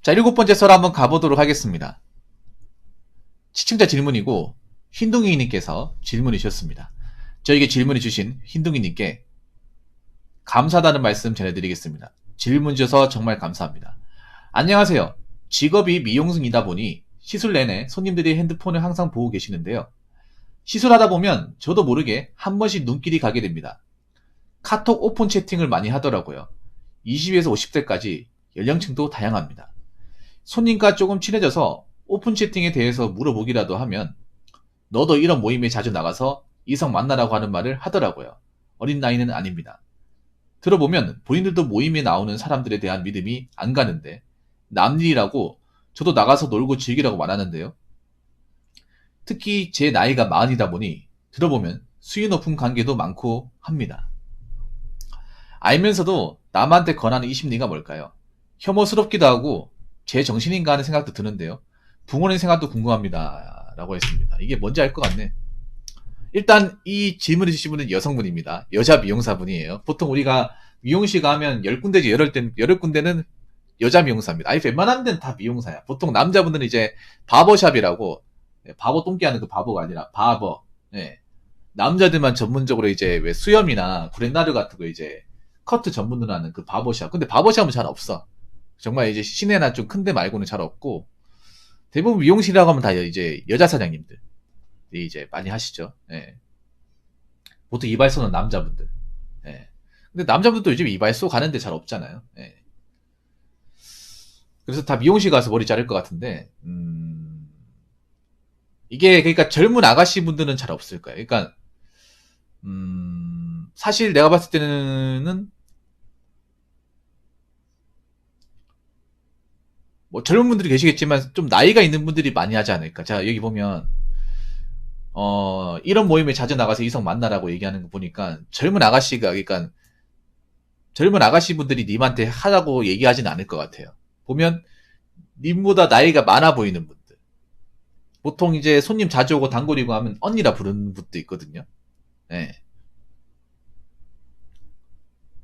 자, 7번째 썰 한번 가보도록 하겠습니다. 시청자 질문이고 흰둥이님께서 질문을 주셨습니다. 저에게 질문을 주신 흰둥이님께 감사하다는 말씀 전해드리겠습니다. 질문 주셔서 정말 감사합니다. 안녕하세요. 직업이 미용승이다 보니 시술 내내 손님들이 핸드폰을 항상 보고 계시는데요. 시술하다 보면 저도 모르게 한 번씩 눈길이 가게 됩니다. 카톡 오픈 채팅을 많이 하더라고요. 20에서 50대까지 연령층도 다양합니다. 손님과 조금 친해져서 오픈 채팅에 대해서 물어보기라도 하면 너도 이런 모임에 자주 나가서 이성 만나라고 하는 말을 하더라고요. 어린 나이는 아닙니다. 들어보면 본인들도 모임에 나오는 사람들에 대한 믿음이 안 가는데 남 일이라고 저도 나가서 놀고 즐기라고 말하는데요. 특히 제 나이가 마흔이다 보니 들어보면 수위 높은 관계도 많고 합니다. 알면서도 남한테 권하는 이 심리가 뭘까요? 혐오스럽기도 하고 제 정신인가 하는 생각도 드는데요. 부모님 생각도 궁금합니다. 라고 했습니다. 이게 뭔지 알 것 같네. 일단 이 질문을 주신 분은 여성분입니다. 여자 미용사분이에요. 보통 우리가 미용실 가면 10군데지 8군데는 여자 미용사입니다. 아니 웬만한 데는 다 미용사야. 보통 남자분들은 이제 바버샵이라고, 바보 똥기 하는 그 바보가 아니라 바버. 네. 남자들만 전문적으로 이제 왜 수염이나 구렛나루 같은 거 이제 커트 전문으로 하는 그 바버샵. 근데 바버샵은 잘 없어. 정말 이제 시내나 좀 큰데 말고는 잘 없고, 대부분 미용실이라고 하면 다 이제 여자 사장님들 이제 많이 하시죠. 예. 보통 이발소는 남자분들. 예. 근데 남자분들도 요즘 이발소 가는데 잘 없잖아요. 예. 그래서 다 미용실 가서 머리 자를 것 같은데, 이게 그러니까 젊은 아가씨 분들은 잘 없을 거예요. 그러니까 사실 내가 봤을 때는 뭐 젊은 분들이 계시겠지만 좀 나이가 있는 분들이 많이 하지 않을까. 자, 여기 보면 이런 모임에 자주 나가서 이성 만나라고 얘기하는 거 보니까 젊은 아가씨가, 그러니까 젊은 아가씨 분들이 님한테 하라고 얘기하진 않을 것 같아요. 보면 님보다 나이가 많아 보이는 분들, 보통 이제 손님 자주 오고 단골이고 하면 언니라 부르는 분도 있거든요. 네.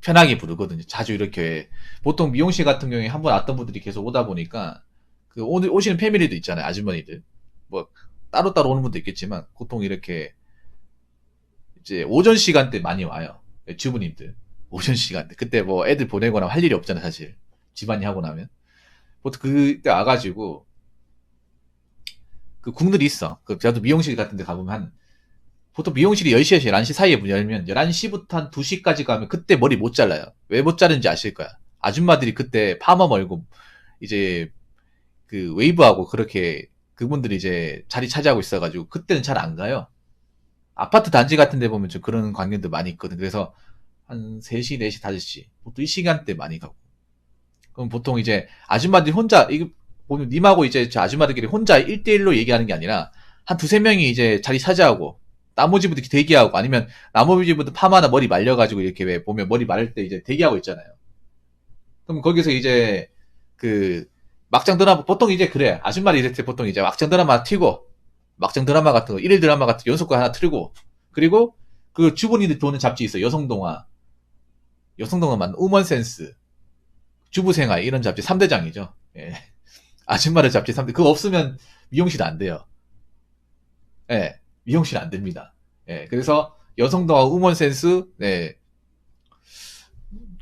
편하게 부르거든요. 자주 이렇게. 보통 미용실 같은 경우에 한 번 왔던 분들이 계속 오다 보니까 그 오늘 오시는 패밀리도 있잖아요. 아주머니들. 뭐 따로따로 오는 분도 있겠지만 보통 이렇게 이제 오전 시간대 많이 와요. 주부님들. 오전 시간대. 그때 뭐 애들 보내거나 할 일이 없잖아요, 사실. 집안일 하고 나면. 보통 그때 와가지고 그 국들이 있어. 그 저도 미용실 같은 데 가보면 보통 미용실이 10시에서 11시 사이에 문 열면 11시부터 한 2시까지 가면 그때 머리 못 잘라요. 왜 못 자르는지 아실 거야. 아줌마들이 그때 파마 멀고 이제 그 웨이브하고 그렇게 그분들이 이제 자리 차지하고 있어가지고 그때는 잘 안 가요. 아파트 단지 같은 데 보면 좀 그런 광경들 많이 있거든. 그래서 한 3시, 4시, 5시 보통 이 시간대 많이 가고. 그럼 보통 이제 아줌마들이 혼자, 이거 보면 님하고 이제 저 아줌마들끼리 혼자 1대1로 얘기하는 게 아니라 한 두세 명이 이제 자리 차지하고 나머지 분들 대기하고, 아니면 나머지 분들 파마나 머리 말려가지고 이렇게 왜 보면 머리 마를 때 이제 대기하고 있잖아요. 그럼 거기서 이제 그 막장 드라마, 보통 이제 그래. 아줌마들 이럴 때 보통 이제 막장 드라마 튀고, 막장 드라마 같은 거, 일일 드라마 같은 거 연속극 하나 틀고, 그리고 그 주부님들 보는 잡지 있어. 여성동화 맞는 우먼센스, 주부생활 이런 잡지 3대장이죠. 예. 아줌마들 잡지 3대. 그거 없으면 미용실 안 돼요. 예. 미용실 안 됩니다. 예. 그래서 여성동화 우먼센스, 네.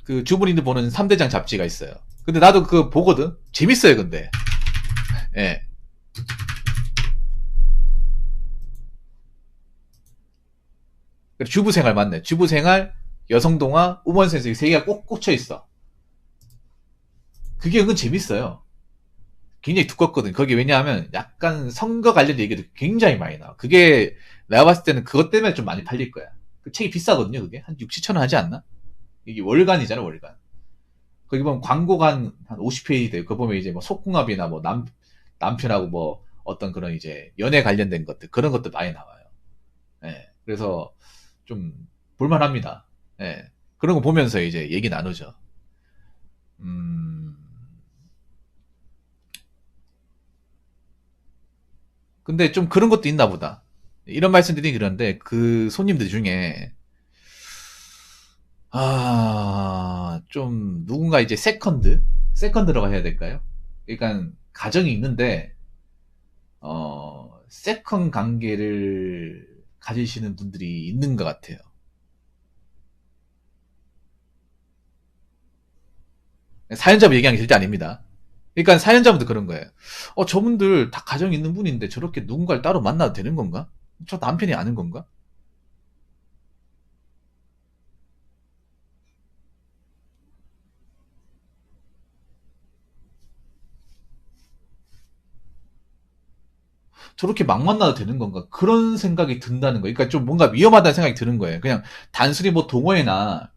그 주부님들 보는 3대장 잡지가 있어요. 근데 나도 그거 보거든? 재밌어요, 근데. 예. 주부생활 맞네. 주부생활, 여성동화, 우먼센스 이 세 개가 꼭 꽂혀 있어. 그게 은근 재밌어요. 굉장히 두껍거든. 거기 왜냐하면 약간 선거 관련 얘기도 굉장히 많이 나와. 그게 내가 봤을 때는 그것 때문에 좀 많이 팔릴 거야. 그 책이 비싸거든요, 그게. 한 6, 7천 원 하지 않나? 이게 월간이잖아, 월간. 거기 보면 광고가 한 50페이지 돼요. 그거 보면 이제 뭐 속궁합이나 뭐 남편하고 뭐 어떤 그런 이제 연애 관련된 것들, 그런 것도 많이 나와요. 예. 그래서 좀 볼만합니다. 예. 그런 거 보면서 이제 얘기 나누죠. 근데 좀 그런 것도 있나 보다. 이런 말씀드리긴 그런데 그 손님들 중에 좀 누군가 이제 세컨드라고 해야 될까요? 그러니까 가정이 있는데 세컨 관계를 가지시는 분들이 있는 것 같아요. 사연자분 얘기하는 게 절대 아닙니다. 그러니까 사연자분도 그런 거예요. 저분들 다 가정 있는 분인데 저렇게 누군가를 따로 만나도 되는 건가? 저 남편이 아는 건가? 저렇게 막 만나도 되는 건가? 그런 생각이 든다는 거예요. 그러니까 좀 뭔가 위험하다는 생각이 드는 거예요. 그냥 단순히 뭐 동호회나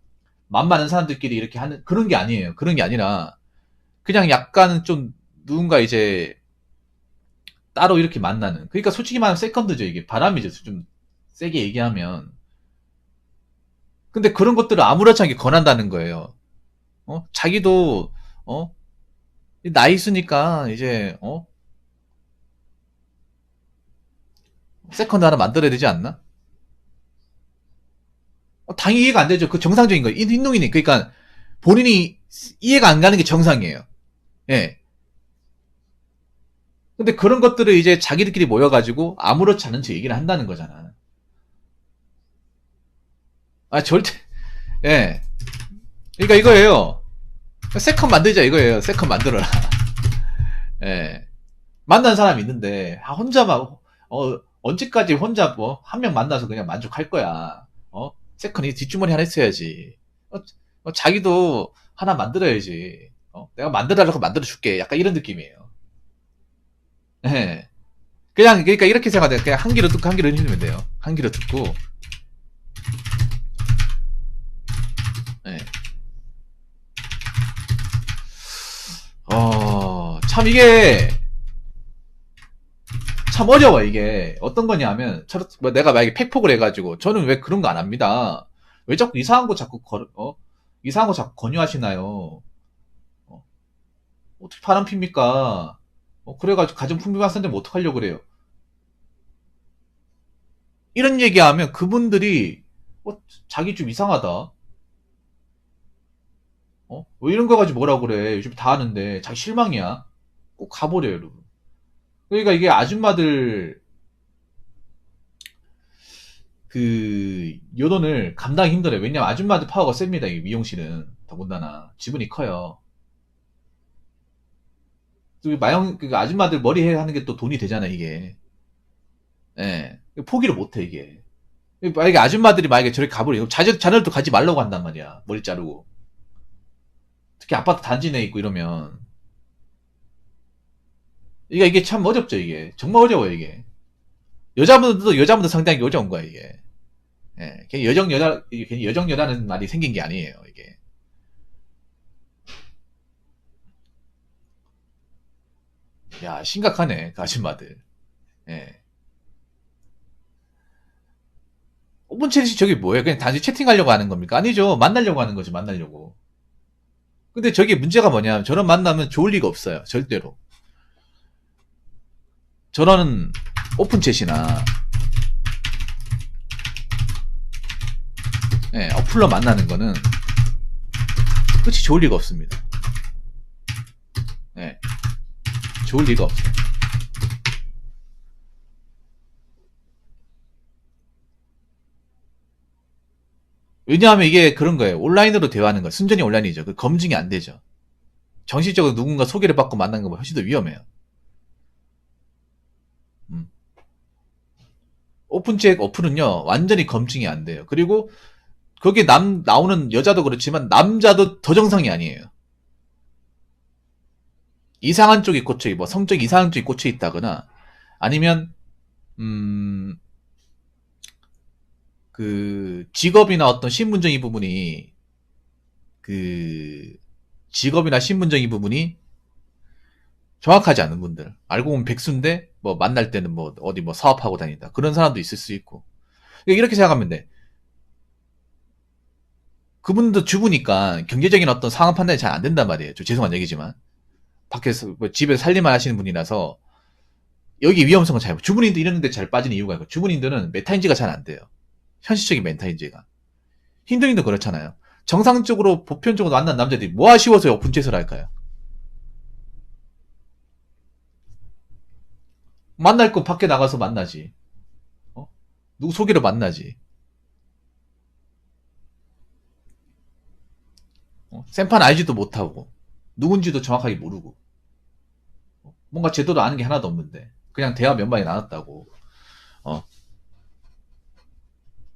맘 많은 사람들끼리 이렇게 하는 그런 게 아니에요. 그런 게 아니라 그냥 약간 좀 누군가 이제 따로 이렇게 만나는. 그러니까 솔직히 말하면 세컨드죠. 이게 바람이죠. 좀 세게 얘기하면. 근데 그런 것들을 아무렇지 않게 권한다는 거예요. 자기도 어 나이 있으니까 이제 세컨드 하나 만들어야 되지 않나? 당연히 이해가 안 되죠. 그 정상적인 거예요. 인동이니 그러니까 본인이 이해가 안 가는 게 정상이에요. 예. 근데 그런 것들을 이제 자기들끼리 모여가지고 아무렇지 않은 척 얘기를 한다는 거잖아. 절대. 예. 그러니까 이거예요. 세컨 만들자 이거예요. 세컨 만들어라. 예. 만난 사람이 있는데 혼자 막 언제까지 혼자 뭐 한 명 만나서 그냥 만족할 거야. 세컨이 뒷주머니 하나 있어야지. 자기도 하나 만들어야지. 내가 만들어달라고 만들어줄게. 약간 이런 느낌이에요. 예. 그냥 그러니까 이렇게 생각해. 그냥 한 귀로 듣고 한 귀로 흘리면 돼요. 한 귀로 듣고. 예. 참 이게 참 어려워 이게 어떤 거냐면 뭐 내가 만약에 팩폭을 해가지고 저는 왜 그런 거 안 합니다. 왜 자꾸 이상한 거 자꾸 이상한 거 자꾸 권유하시나요? 어, 어떻게 바람 핍니까? 그래가지고 가정 풍비만 쓰는데 뭐 어떡하려고 그래요? 이런 얘기하면 그분들이 자기 좀 이상하다. 왜 이런 거 가지고 뭐라고 그래? 요즘 다 하는데 자기 실망이야. 꼭 가버려요, 여러분. 그러니까 이게 아줌마들 그 요돈을 감당이 힘들어요. 왜냐면 아줌마들 파워가 셉니다. 이 미용실은 더군다나 지분이 커요. 또 마영 그 아줌마들 머리 해 하는 게 또 돈이 되잖아 이게. 예. 포기를 못해 이게. 만약에 아줌마들이 만약에 저렇게 가버려 자녀들도 가지 말라고 한단 말이야. 머리 자르고. 특히 아파트 단지 내에 있고 이러면 이게 참 어렵죠 이게. 정말 어려워요 이게. 여자분들 상당히 어려운 거야 이게. 예. 괜히 괜히 여정 여자는 말이 생긴 게 아니에요 이게. 야 심각하네 그 아줌마들. 예. 오픈 채팅 저게 뭐예요? 그냥 단지 채팅하려고 하는 겁니까? 아니죠. 만나려고 하는 거죠. 만나려고. 근데 저게 문제가 뭐냐면 저런 만나면 좋을 리가 없어요. 절대로. 저런 오픈 채이나 어플로 만나는 거는 끝이 좋을 리가 없습니다. 예, 좋을 리가 없어요. 왜냐하면 이게 그런 거예요. 온라인으로 대화하는 거 순전히 온라인이죠. 그 검증이 안 되죠. 정식적으로 누군가 소개를 받고 만나는 것보다 훨씬 더 위험해요. 음. 오픈책 어플은요 완전히 검증이 안 돼요. 그리고 거기에 나오는 여자도 그렇지만 남자도 더 정상이 아니에요. 이상한 쪽이 꽂혀 뭐 성적 이상한 쪽이 꽂혀 있다거나 아니면 그 직업이나 어떤 신분적인 부분이 그 직업이나 신분적인 부분이 정확하지 않은 분들 알고 보면 백수인데 뭐 만날 때는 뭐 어디 뭐 사업하고 다닌다 그런 사람도 있을 수 있고 이렇게 생각하면 돼. 그분도 주부니까 경제적인 어떤 상황 판단이 잘 안 된단 말이에요. 좀 죄송한 얘기지만 밖에서 뭐 집에서 살림만 하시는 분이라서 여기 위험성은 잘 주부님도 이런 데 잘 빠지는 이유가 있고 주부님들은 메타인지가 잘 안 돼요. 현실적인 메타인지가 힌두인도 그렇잖아요. 정상적으로 보편적으로 만난 남자들이 뭐 아쉬워서 오픈챗을 할까요? 만날 거 밖에 나가서 만나지. 어? 누구 소개로 만나지. 생판 알지도 못하고 누군지도 정확하게 모르고 뭔가 제대로 아는 게 하나도 없는데 그냥 대화 몇 마디 나눴다고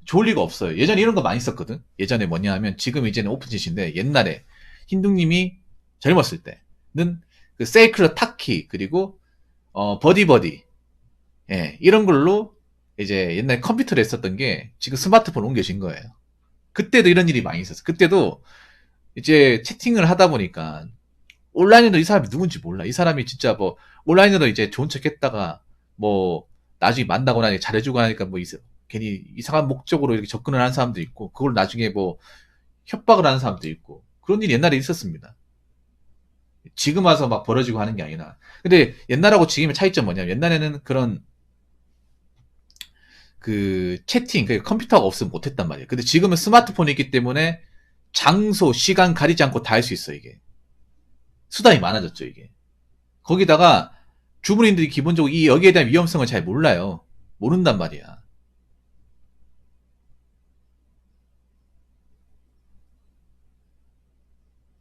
좋을 리가 없어요. 예전에 이런 거 많이 썼거든. 예전에 뭐냐 하면 지금 이제는 오픈짓인데 옛날에 흰둥님이 젊었을 때는 그 세이클러 타키 그리고 버디버디 이런 걸로 이제 옛날에 컴퓨터를 했었던 게 지금 스마트폰 옮겨진 거예요. 그때도 이런 일이 많이 있었어. 그때도 이제 채팅을 하다 보니까 온라인으로 이 사람이 누군지 몰라. 이 사람이 진짜 뭐 온라인으로 이제 좋은 척 했다가 뭐 나중에 만나고 나니 잘해주고 하니까 뭐 괜히 이상한 목적으로 이렇게 접근을 하는 사람도 있고 그걸 나중에 뭐 협박을 하는 사람도 있고 그런 일이 옛날에 있었습니다. 지금 와서 막 벌어지고 하는 게 아니라. 근데 옛날하고 지금의 차이점 뭐냐면 옛날에는 그런 그 채팅, 그 컴퓨터가 없으면 못했단 말이에요. 근데 지금은 스마트폰이 있기 때문에 장소, 시간 가리지 않고 다 할 수 있어, 이게. 수단이 많아졌죠, 이게. 거기다가 주부님들이 기본적으로 여기에 대한 위험성을 잘 몰라요. 모른단 말이야.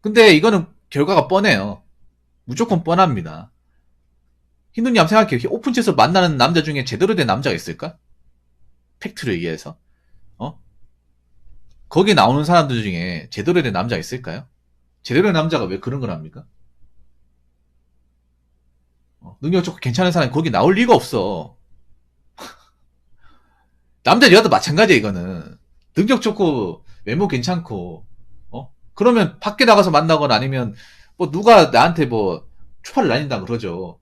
근데 이거는 결과가 뻔해요. 무조건 뻔합니다. 흰눈이 한번 생각해요. 오픈챗에서 만나는 남자 중에 제대로 된 남자가 있을까? 팩트를 의해서. 거기 나오는 사람들 중에 제대로 된 남자가 있을까요? 제대로 된 남자가 왜 그런 걸 합니까? 능력 좋고 괜찮은 사람이 거기 나올 리가 없어. 남자 여자도 마찬가지야 이거는. 능력 좋고 외모 괜찮고 그러면 밖에 나가서 만나거나 아니면 뭐 누가 나한테 뭐 초파를 날린다 그러죠.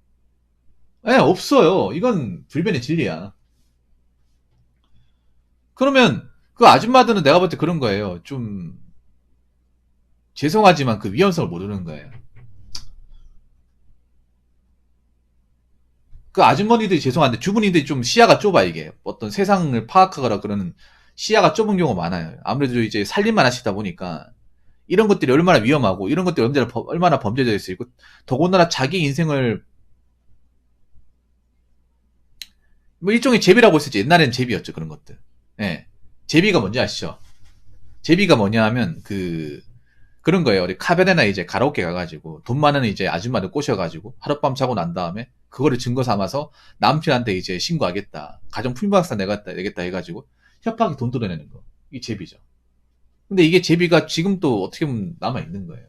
없어요. 이건 불변의 진리야. 그러면 그 아줌마들은 내가 볼 때 그런 거예요. 좀 죄송하지만 그 위험성을 모르는 거예요. 그 아주머니들이 죄송한데 주부님들이 좀 시야가 좁아 이게 어떤 세상을 파악하거나 그러는 시야가 좁은 경우가 많아요. 아무래도 이제 살림만 하시다 보니까 이런 것들이 얼마나 위험하고 이런 것들이 얼마나 범죄될 수 있고 더군다나 자기 인생을 뭐 일종의 제비라고 했었지. 옛날엔 제비였죠 그런 것들. 예, 제비가 뭔지 아시죠? 제비가 뭐냐 하면 그런 거예요. 우리 카베네나 이제 가라오케 가가지고 돈 많은 이제 아줌마들 꼬셔가지고 하룻밤 자고 난 다음에 그거를 증거 삼아서 남편한테 이제 신고하겠다. 가정 풍부학사 내겠다 해가지고 협박에 돈 뜯어내는 거. 이게 제비죠. 근데 이게 제비가 지금 또 어떻게 보면 남아있는 거예요.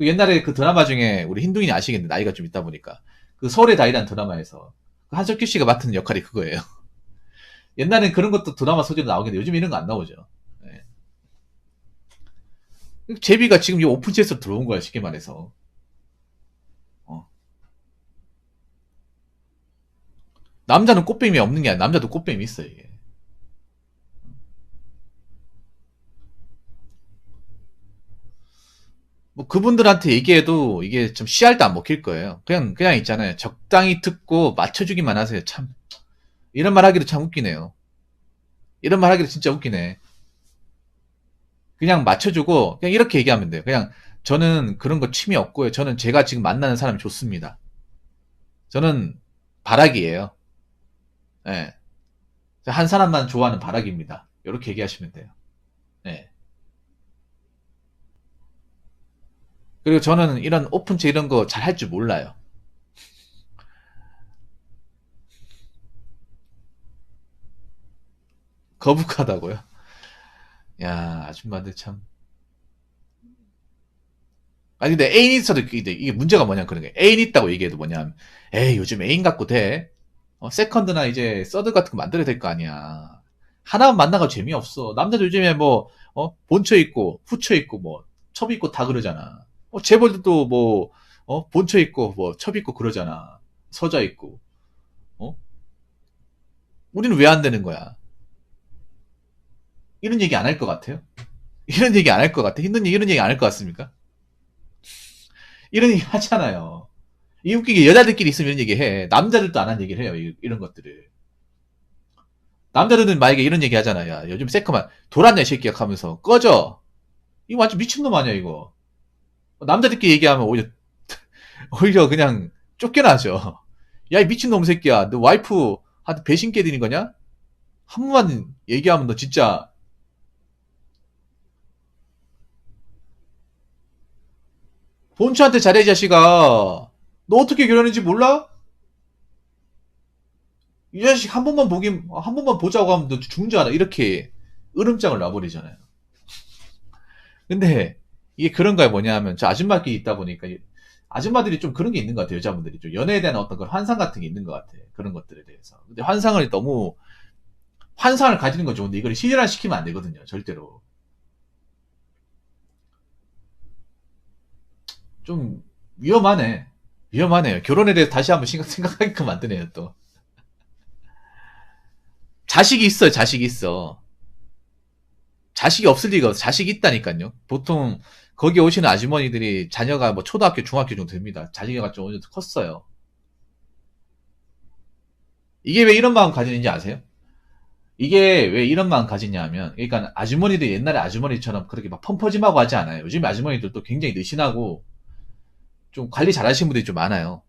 옛날에 그 드라마 중에 우리 흰둥이는 아시겠는데 나이가 좀 있다 보니까 그 서울의 달이라는 드라마에서 그 한석규 씨가 맡은 역할이 그거예요. 옛날엔 그런 것도 드라마 소재로 나오겠는데 요즘 이런 거 안 나오죠. 네. 제비가 지금 이 오픈챗에서 들어온 거야 쉽게 말해서. 어. 남자는 꽃뱀이 없는 게 아니라 남자도 꽃뱀이 있어 이게. 뭐 그분들한테 얘기해도 이게 좀 씨알도 안 먹힐 거예요. 그냥 있잖아요. 적당히 듣고 맞춰주기만 하세요. 참 이런 말 하기도 참 웃기네요. 이런 말 하기도 진짜 웃기네. 그냥 맞춰주고 그냥 이렇게 얘기하면 돼요. 그냥 저는 그런 거 취미 없고요. 저는 제가 지금 만나는 사람이 좋습니다. 저는 바락이에요. 예. 한 사람만 좋아하는 바락입니다. 이렇게 얘기하시면 돼요. 예. 그리고 저는 이런 오픈체 이런 거 잘 할 줄 몰라요. 거북하다고요? 야, 아줌마들 참. 아니, 근데 애인 있어도 이게 문제가 뭐냐, 그런 게. 애인 있다고 얘기해도 뭐냐. 에이, 요즘 애인 갖고 돼? 세컨드나 이제 서드 같은 거 만들어야 될 거 아니야. 하나만 만나가 재미없어. 남자들 요즘에 뭐, 본처 있고, 후처 있고, 뭐, 첩 있고 다 그러잖아. 재벌도 뭐, 본처 있고, 뭐, 첩 있고 그러잖아. 서자 있고. 어? 우리는 왜 안 되는 거야? 이런 얘기 안 할 것 같아요? 이런 얘기 안 할 것 같아? 힘든 얘기, 이런 얘기 안 할 것 같습니까? 이런 얘기 하잖아요. 이 웃기게 여자들끼리 있으면 이런 얘기 해. 남자들도 안 한 얘기를 해요. 이런 것들을. 남자들은 만약에 이런 얘기 하잖아요. 야, 요즘 새까만 돌았냐, 이 새끼야 하면서. 꺼져! 이거 완전 미친놈 아니야, 이거. 남자들끼리 얘기하면 오히려 그냥 쫓겨나죠. 야, 이 미친놈 새끼야. 너 와이프한테 배신 깨드린 거냐? 한 번만 얘기하면 너 진짜 본처한테 잘해, 이 자식아. 너 어떻게 결혼했는지 몰라? 이 자식 한 번만 보자고 하면 너 죽는 줄 알아. 이렇게 으름장을 놔버리잖아요. 근데 이게 그런 거야 뭐냐 하면 저 아줌마끼리 있다 보니까 아줌마들이 좀 그런 게 있는 것 같아요. 여자분들이 좀 연애에 대한 어떤 그런 환상 같은 게 있는 것 같아. 그런 것들에 대해서. 근데 환상을 가지는 건 좋은데 이걸 실현시키면 안 되거든요. 절대로. 좀 위험하네. 위험하네요. 결혼에 대해서 다시 한번 생각하게끔 만드네요, 또. 자식이 있어요, 자식이 있어. 자식이 없을 리가 없어. 자식이 있다니까요. 보통 거기 오시는 아주머니들이 자녀가 뭐 초등학교, 중학교 정도 됩니다. 자식이가 좀 어느 정도 컸어요. 이게 왜 이런 마음 가지는지 아세요? 이게 왜 이런 마음 가지냐 하면, 그러니까 아주머니들 옛날에 아주머니처럼 그렇게 막 펌퍼짐하고 하지 않아요. 요즘 아주머니들도 굉장히 느신하고 좀 관리 잘하시는 분들이 좀 많아요.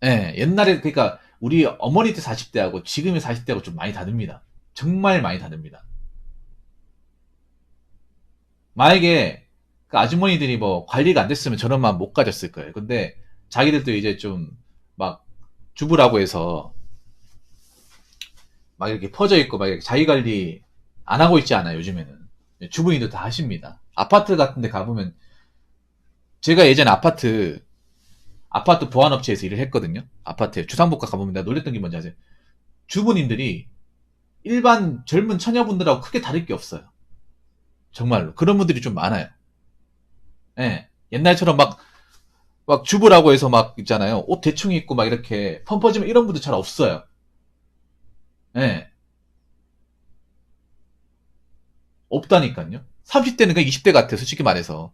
예, 옛날에, 그러니까 우리 어머니 때 40대하고 지금의 40대하고 좀 많이 다릅니다. 정말 많이 다릅니다. 만약에 그 아주머니들이 뭐 관리가 안 됐으면 저런 마음 못 가졌을 거예요. 근데 자기들도 이제 좀 막 주부라고 해서 막 이렇게 퍼져 있고 막 이렇게 자기 관리 안 하고 있지 않아요, 요즘에는. 주부인도 다 하십니다. 아파트 같은 데 가보면 제가 예전에 아파트 보안업체에서 일을 했거든요. 아파트에 주상복합 가보면 내가 놀랬던 게 뭔지 아세요? 주부님들이 일반 젊은 처녀분들하고 크게 다를 게 없어요. 정말로. 그런 분들이 좀 많아요. 예. 옛날처럼 막 주부라고 해서 막 있잖아요. 옷 대충 입고 막 이렇게 펌퍼짐 이런 분들 잘 없어요. 예. 없다니까요. 30대는 그냥 20대 같아요. 솔직히 말해서.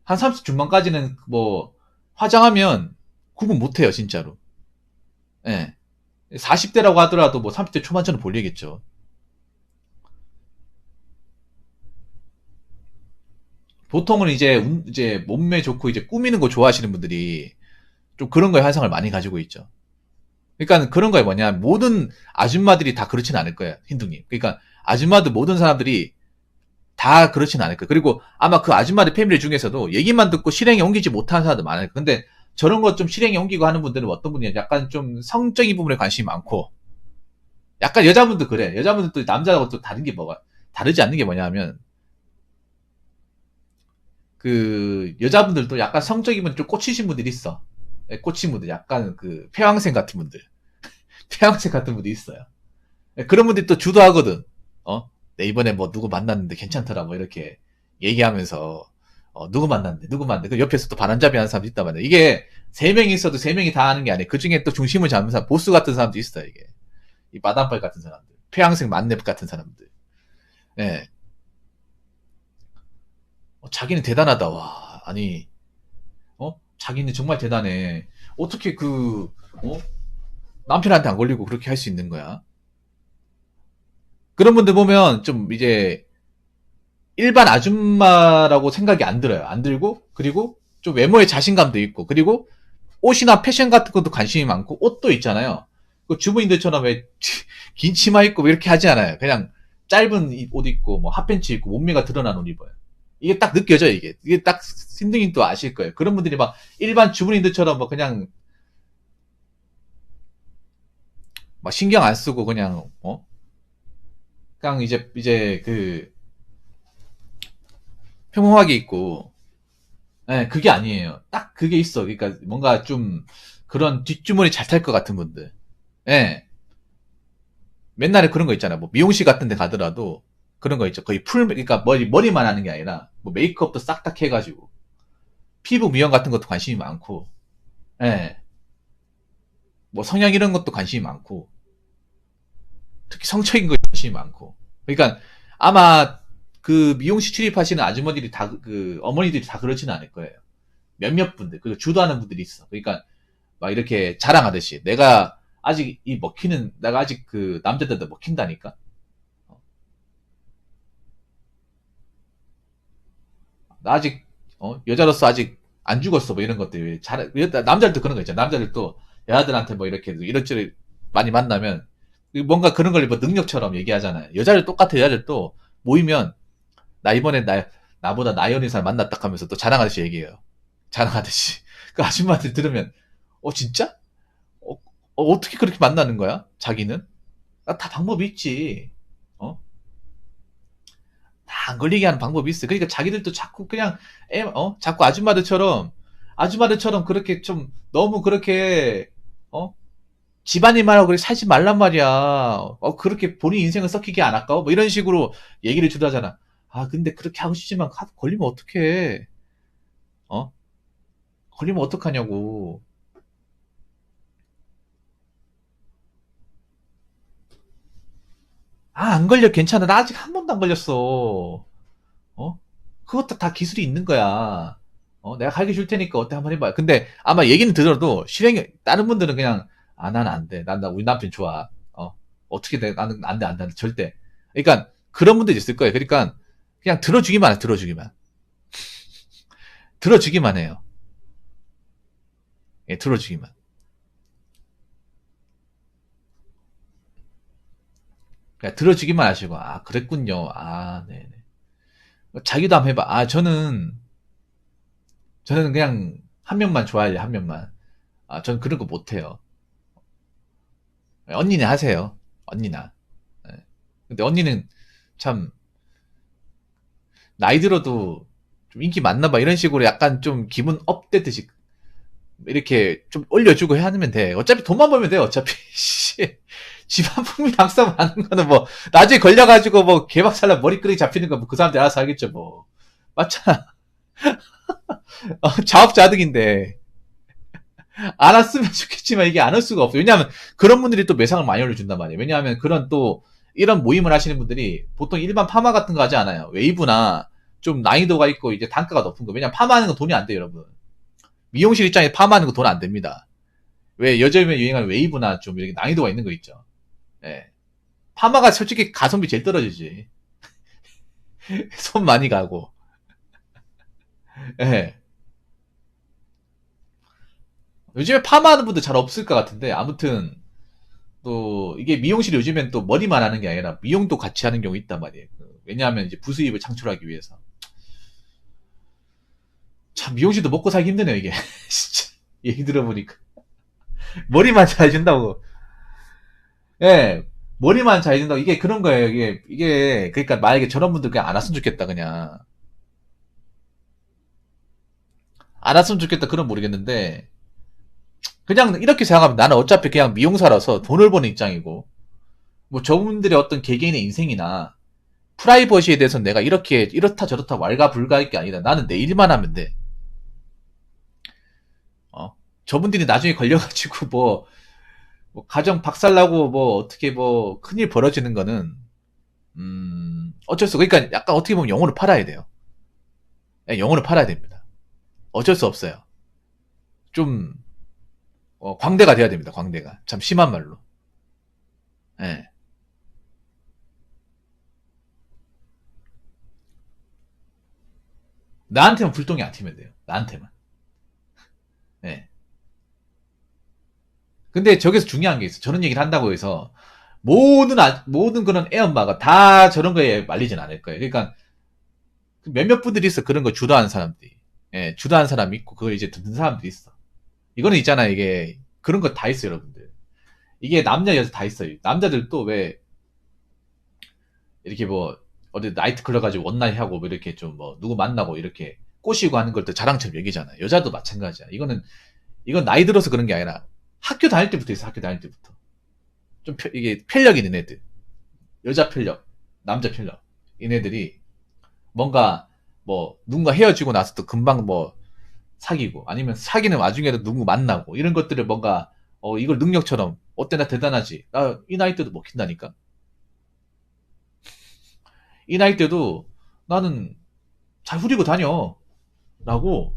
한 30 중반까지는 뭐 화장하면 구분 못해요. 진짜로. 예. 40대라고 하더라도 뭐 30대 초반처럼 보이겠죠. 보통은 이제 몸매 좋고 이제 꾸미는 거 좋아하시는 분들이 좀 그런 거에 환상을 많이 가지고 있죠. 그러니까 그런 거에 뭐냐, 모든 아줌마들이 다 그렇진 않을 거예요, 힌두님. 그러니까 아줌마들 모든 사람들이 다 그렇진 않을 거예요. 그리고 아마 그 아줌마들 패밀리 중에서도 얘기만 듣고 실행에 옮기지 못하는 사람들 많을 거예요. 근데 저런 거 좀 실행에 옮기고 하는 분들은 어떤 분이냐, 약간 좀 성적인 부분에 관심이 많고, 약간 여자분도 그래. 여자분들 또 남자하고 또 다르지 않는 게 뭐냐 하면, 그 여자분들도 약간 성적이면 좀 꽂히신 분들이 있어. 예, 꽂힌 분들, 약간 그 폐왕생 같은 분들, 폐왕생 같은 분들이 있어요. 예, 그런 분들이 또 주도하거든. 어? 내 이번에 뭐 누구 만났는데 괜찮더라 뭐 이렇게 얘기하면서 누구 만났는데 누구 만났는데 그 옆에서 또 바람잡이 하는 사람도 있단 말이야. 이게 세 명이 있어도 세 명이 다 하는 게 아니에요. 그 중에 또 중심을 잡는 사람, 보스 같은 사람도 있어요. 이게 이 마담발 같은 사람들, 폐왕생 만렙 같은 사람들. 예, 자기는 대단하다. 와, 아니, 자기는 정말 대단해. 어떻게 남편한테 안 걸리고 그렇게 할 수 있는 거야? 그런 분들 보면 좀 이제 일반 아줌마라고 생각이 안 들어요. 안 들고, 그리고 좀 외모에 자신감도 있고, 그리고 옷이나 패션 같은 것도 관심이 많고, 옷도 있잖아요. 그 주부인들처럼 왜 긴 치마 입고 이렇게 하지 않아요. 그냥 짧은 옷 입고, 뭐 핫팬츠 입고, 몸매가 드러난 옷 입어요. 이게 딱 느껴져요, 이게. 이게 딱 신등인 또 아실 거예요. 그런 분들이 막 일반 주부인들처럼 뭐 그냥 막 신경 안 쓰고 그냥, 그냥 이제 평범하게 입고, 예, 그게 아니에요. 딱 그게 있어. 그러니까 뭔가 좀 그런 뒷주머니 잘 탈 것 같은 분들. 예. 맨날에 그런 거 있잖아. 뭐 미용실 같은 데 가더라도 그런 거 있죠. 거의 그러니까 머리만 하는 게 아니라 뭐 메이크업도 싹 다 해가지고 피부 미용 같은 것도 관심이 많고, 예. 뭐 성형 이런 것도 관심이 많고, 특히 성적인 거에 관심이 많고. 그러니까 아마 그 미용실 출입하시는 아주머니들이 어머니들이 다 그렇지는 않을 거예요. 몇몇 분들, 그리고 주도하는 분들이 있어. 그러니까 막 이렇게 자랑하듯이 내가 아직 그 남자들도 먹힌다니까. 나 아직 여자로서 아직 안 죽었어 뭐 이런 것들 남자들도 그런 거 있잖아. 남자들도 여자들한테 뭐 이렇게 이런저런 많이 만나면 뭔가 그런 걸 뭐 능력처럼 얘기하잖아요. 여자들 똑같아. 여자들도 모이면 나 이번에 나보다 나이 어린 사람 만났다 하면서 또 자랑하듯이 얘기해요. 자랑하듯이. 그 아줌마들 들으면 진짜? 어떻게 그렇게 만나는 거야? 자기는? 다 방법이 있지. 어? 다 안 걸리게 하는 방법이 있어. 그러니까 자기들도 자꾸 그냥 자꾸 아줌마들처럼 그렇게 좀 너무 그렇게 어? 집안일만 하고 그렇게 살지 말란 말이야. 그렇게 본인 인생을 썩히게 안 아까워? 뭐 이런 식으로 얘기를 주도하잖아. 아, 근데 그렇게 하고 싶지만 걸리면 어떡해. 어? 걸리면 어떡하냐고. 아, 안 걸려. 괜찮아. 나 아직 한 번도 안 걸렸어. 어? 그것도 다 기술이 있는 거야. 내가 가르쳐 줄 테니까 어때 한번 해봐. 근데 아마 얘기는 들어도 다른 분들은 그냥, 나는 안 돼. 난 우리 남편 좋아. 어떻게 돼. 나는 안 돼, 안 돼, 안 돼. 절대. 그러니까 그런 분들이 있을 거예요. 그러니까 그냥 들어주기만 해, 들어주기만. 들어주기만 해요. 예, 들어주기만. 그냥 들어주기만 하시고, 아, 그랬군요. 아, 네네. 자기도 한번 해봐. 아, 저는 그냥 한 명만 좋아해요, 한 명만. 아, 전 그런 거 못해요. 언니는 하세요. 언니나. 예. 근데 언니는 참, 나이 들어도 좀 인기 많나 봐. 이런 식으로 약간 좀 기분 업되듯이 이렇게 좀 올려주고 하면 돼. 어차피 돈만 벌면 돼, 어차피. 씨. 집안 풍미 낙서하는 거는 뭐, 나중에 걸려가지고 뭐, 개박살나 머리끄러기 잡히는 거 뭐, 그 사람들 알아서 하겠죠, 뭐. 맞잖아. 자업자득인데. 알았으면 좋겠지만 이게 안 할 수가 없어요. 왜냐하면 그런 분들이 또 매상을 많이 올려준단 말이에요. 왜냐하면 그런 또 이런 모임을 하시는 분들이 보통 일반 파마 같은 거 하지 않아요. 웨이브나 좀 난이도가 있고 이제 단가가 높은 거. 왜냐하면 파마하는 건 돈이 안 돼요, 여러분. 미용실 입장에 파마하는 거 돈 안 됩니다. 왜 요즘에 유행하는 웨이브나 좀 이렇게 난이도가 있는 거 있죠. 예. 파마가 솔직히 가성비 제일 떨어지지. 손 많이 가고. 예. 요즘에 파마하는 분들 잘 없을 것 같은데 아무튼 또 이게 미용실이 요즘엔 또 머리만 하는 게 아니라 미용도 같이 하는 경우 있단 말이에요. 왜냐하면 이제 부수입을 창출하기 위해서. 참 미용실도 먹고 살기 힘드네요 이게. 진짜 얘기 들어보니까 머리만 잘 준다고. 예, 머리만 잘 준다고 이게 그런 거예요. 이게 그러니까 만약에 저런 분들 그냥 안 왔으면 좋겠다 그냥 안 왔으면 좋겠다 그런 모르겠는데 그냥 이렇게 생각하면 나는 어차피 그냥 미용사라서 돈을 버는 입장이고 뭐 저분들의 어떤 개개인의 인생이나 프라이버시에 대해서 내가 이렇게 이렇다 저렇다 왈가불가할 게 아니라 나는 내 일만 하면 돼. 저분들이 나중에 걸려가지고 뭐 가정 박살나고 뭐 어떻게 뭐 큰일 벌어지는 거는 어쩔 수 그러니까 약간 어떻게 보면 영혼을 팔아야 돼요. 예, 영혼을 팔아야 됩니다. 어쩔 수 없어요. 좀 광대가 돼야 됩니다. 광대가 참 심한 말로. 예. 나한테만 불똥이 안 튀면 돼요. 나한테만. 예. 근데 저기서 중요한 게 있어. 저런 얘기를 한다고 해서 모든 그런 애 엄마가 다 저런 거에 말리진 않을 거예요. 그러니까 몇몇 분들이 있어. 그런 거 주도하는 사람들이. 예, 주도하는 사람이 있고 그걸 이제 듣는 사람들이 있어. 이거는 있잖아요. 이게 그런 거 다 있어요, 여러분들. 이게 남자 여자 다 있어요. 남자들도 왜 이렇게 뭐 어디 나이트 클럽 가지고 원나잇 하고 뭐 이렇게 좀 뭐 누구 만나고 이렇게 꼬시고 하는 걸 또 자랑처럼 얘기잖아요. 여자도 마찬가지야. 이건 나이 들어서 그런 게 아니라 학교 다닐 때부터 있어. 학교 다닐 때부터. 좀 이게 편력 있는 애들. 여자 편력, 남자 편력. 얘네들이 뭔가 뭐 누군가 헤어지고 나서 또 금방 뭐 사귀고 아니면 사귀는 와중에도 누구 만나고 이런 것들을 뭔가 이걸 능력처럼 어때 나 대단하지. 나 이 나이 때도 먹힌다니까. 이 나이 때도 나는 잘 후리고 다녀. 라고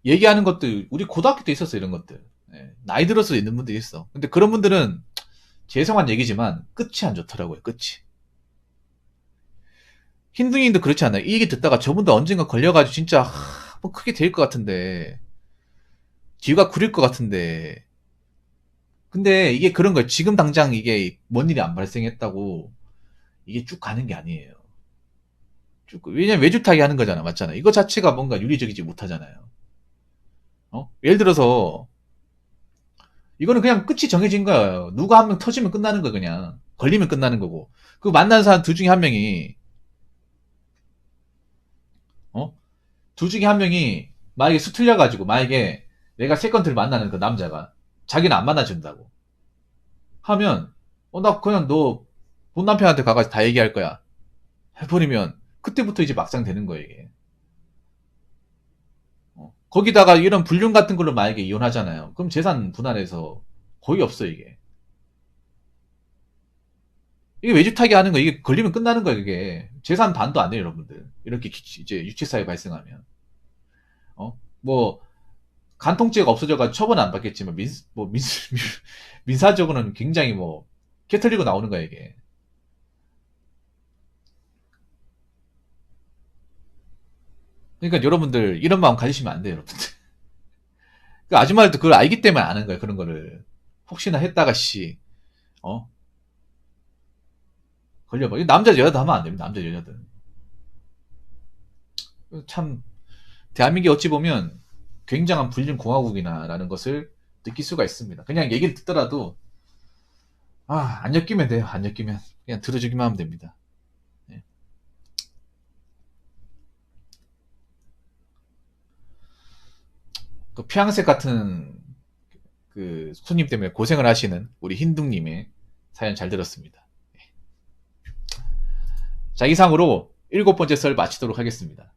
얘기하는 것들 우리 고등학교 때 있었어 이런 것들. 예, 나이 들어서 있는 분들이 있어. 근데 그런 분들은 죄송한 얘기지만 끝이 안 좋더라고요. 끝이. 흰둥이도 그렇지 않아요. 이 얘기 듣다가 저분도 언젠가 걸려가지고 진짜 뭐 크게 될 것 같은데, 뒤가 구릴 것 같은데, 근데 이게 그런 거예요. 지금 당장 이게 뭔 일이 안 발생했다고 이게 쭉 가는 게 아니에요. 왜냐면 외줄타기 하는 거잖아. 맞잖아. 이거 자체가 뭔가 윤리적이지 못하잖아요. 예를 들어서 이거는 그냥 끝이 정해진 거예요. 누가 한 명 터지면 끝나는 거 그냥. 걸리면 끝나는 거고. 그 만난 사람 둘 중에 한 명이 어? 둘 중에 한 명이 만약에 수틀려가지고 만약에 내가 세컨드를 만나는 그 남자가 자기는 안 만나준다고 하면 나 그냥 너 본 남편한테 가가지고 다 얘기할 거야. 해버리면 그때부터 이제 막상 되는 거예요 이게. 거기다가 이런 불륜 같은 걸로 만약에 이혼하잖아요. 그럼 재산 분할해서 거의 없어 이게. 이게 외주타기 하는 거 이게 걸리면 끝나는 거예요 이게. 재산 반도 안 돼요 여러분들. 이렇게 이제 유치사에 발생하면. 뭐 간통죄가 없어져가지고 처벌은 안 받겠지만 민사적으로는 굉장히 뭐 깨털리고 나오는 거야 이게. 그러니까 여러분들 이런 마음 가지시면 안 돼요 여러분들. 그 아줌마들도 그걸 알기 때문에 아는 거야 그런 거를. 혹시나 했다가 어 걸려봐. 이거 남자 여자도 하면 안 됩니다. 남자 여자든. 참 대한민국이 어찌 보면 굉장한 불륜 공화국이나라는 것을 느낄 수가 있습니다. 그냥 얘기를 듣더라도 안 엮이면 돼요. 안 엮이면 그냥 들어주기만 하면 됩니다. 네. 그 피앙색 같은 그 손님 때문에 고생을 하시는 우리 흰둥님의 사연 잘 들었습니다. 자, 이상으로 7번째 썰 마치도록 하겠습니다.